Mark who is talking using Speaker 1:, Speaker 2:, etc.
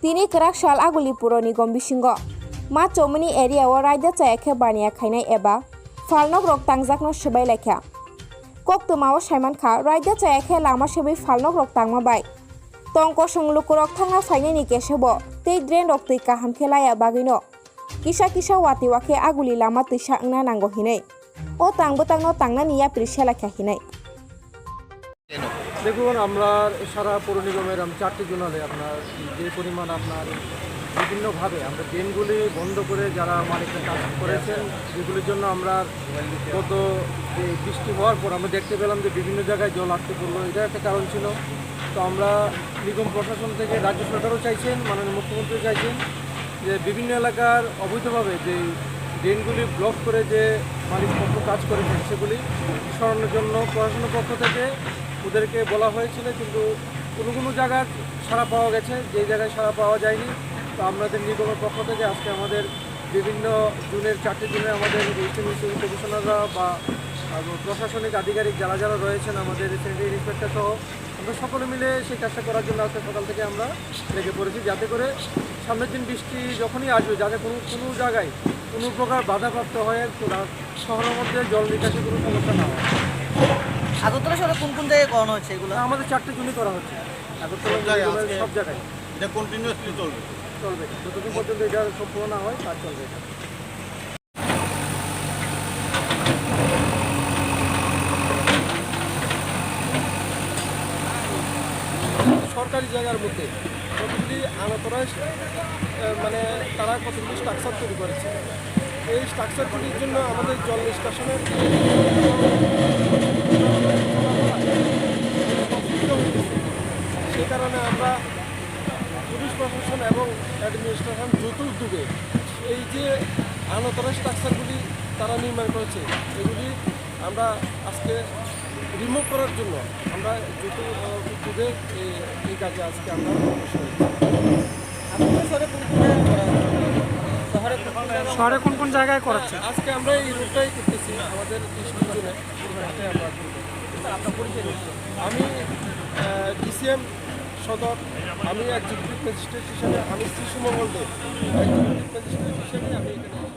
Speaker 1: Tini kerak shal aguli puro nigom bisingo. Ma chomuni area o raida chayakhe baniya khainai eba falnok rok tangjakno sebai lekha. Kok tumao saiman kha raida chayakhe lama sebai falnok rok tangma bai. Tongko songlukurok thangna fainai ni kesebo tei drain rok tui kaham khelaya bagino. Kisa kisa wati wakhe aguli lama tui sakna nango hinai. O tangbotangno tangna niya prisela kha hinai.
Speaker 2: দেখুন আমরা সারা পৌর নিগমের চারটি জোনালে আপনার যে পরিমাণ আপনার বিভিন্নভাবে আমরা ড্রেনগুলি বন্ধ করে যারা মালিকরা কাজ করেছেন যেগুলির জন্য আমরা গত বৃষ্টি হওয়ার পর আমরা দেখতে পেলাম যে বিভিন্ন জায়গায় জল আটকে পড়লো, এটা একটা কারণ ছিল। তো আমরা নিগম প্রশাসন থেকে রাজ্য সরকারও চাইছেন, মাননীয় মুখ্যমন্ত্রী চাইছেন যে বিভিন্ন এলাকার অবৈধভাবে যে ড্রেনগুলি ব্লক করে যে মালিকপক্ষ কাজ করেছেন সেগুলি সরানোর জন্য প্রশাসনের পক্ষ থেকে ওদেরকে বলা হয়েছিল, কিন্তু কোনো জায়গায় সাড়া পাওয়া গেছে, যেই জায়গায় সাড়া পাওয়া যায়নি। তো আমাদের নিগমের পক্ষ থেকে আজকে আমাদের বিভিন্ন চারটি জুনে আমাদের ইস্টার্ন কমিশনাররা বা প্রশাসনিক আধিকারিক যারা রয়েছেন, আমাদের স্যানিটারি ইন্সপেক্টর সহ আমরা সকলে মিলে সেই কাজটা করার জন্য আজকে সকাল থেকে আমরা লেগে পড়েছি, যাতে করে সামনের দিন বৃষ্টি যখনই আসবে যাতে কোনো জায়গায় কোনো প্রকার বাধাপ্রাপ্ত হয়ে শহরের মধ্যে জল নিকাশে কোনো সমস্যা না হয়।
Speaker 3: আগরতলা শহরে কোন কোন জায়গায় করানো হচ্ছে এগুলো?
Speaker 2: আমাদের চারটে জুনই করা হচ্ছে আগরতলা সব জায়গায়।
Speaker 4: এটা কন্টিনিউয়াসলি চলবে
Speaker 2: যতদিন পর্যন্ত এটা সম্পূর্ণ না হয় কাজ চলবে। সরকারি জায়গার মধ্যে কতগুলি আনাতরায় মানে তারা কতগুলি স্ট্রাকচার তৈরি করেছে, এই স্ট্রাকচারগুলির জন্য আমাদের জল নিষ্কাশনের সে কারণে আমরা পুলিশ প্রশাসন এবং অ্যাডমিনিস্ট্রেশন যৌথ উদ্যোগে এই যে আনাতরায় স্ট্রাকচারগুলি তারা নির্মাণ করেছে এগুলি আমরা আজকে রিমুভ করার জন্য আমরা যৌথ উদ্যোগে এই কাজে আজকে আমরা
Speaker 5: শহরে কোন কোন জায়গায় করাচ্ছে?
Speaker 2: আজকে আমরা এই রুটটাই করতেছি আমাদের হাতে আমি ডিসিএম সদর, আমি এক্সিকিউটিভ ম্যাজিস্ট্রেট হিসেবে, আমি শ্রী সুমঙ্গল দেব এক্সিকিউটিভ ম্যাজিস্ট্রেট হিসেবে আমি এখানে